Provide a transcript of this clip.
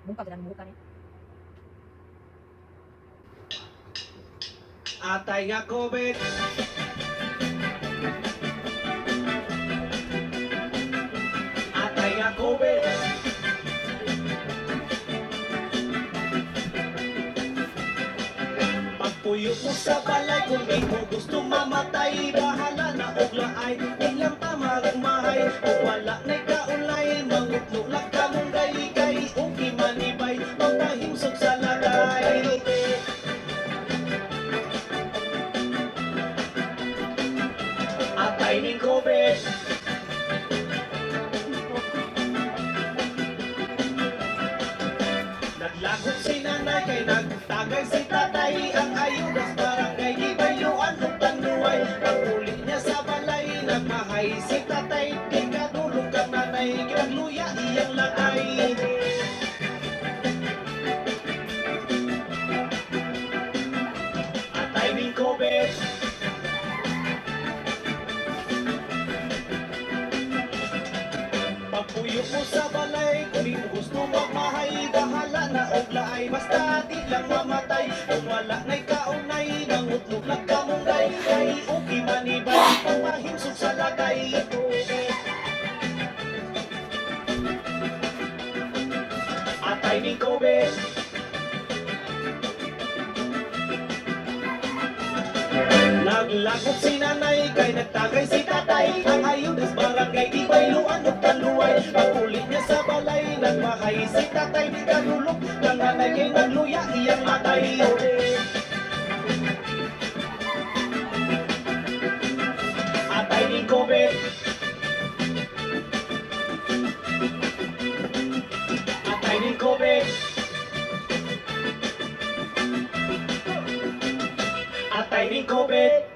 Muka jangan muka nih. Atay nga COVID. Atay nga COVID. Pagpuyo mo sa balay, kung di mo gusto mamatay, bahala na og laay, ilang tamarang mahay. Kung wala na'y kaulay, mangutlulak ka mong gay-gay, okay manibay, magpahimsog sa lagay. Atay ning COVID. Naglagot si nanay kay nagtagay si tatay, ang ayudas barangay gibayuan ug tanduay. Paguli niya sa balay, nagmahay si tatay, di kadulog kang nanay, kinagluya iyang lagay. Atay ning COVID. Pagpuyo mo sa balay, kung di mo gusto magmahay, bahala na og laay, basta di lang mamatay. Kung wala na'y kaunay, nangutlog lang ka mong gay-gay, okay manibay, pagpahimsog sa lagay. Atay ning COVID. Naglagot si nanay kay nagtagay si tatay, ang ayudas barangay di bayluan ug tanluay. Paguli niya sa balay, nagmahay si tatay, di kadulog kang nanay kay nagluya iyang matay. Atay ning COVID. Atay ning COVID. Atay ning COVID.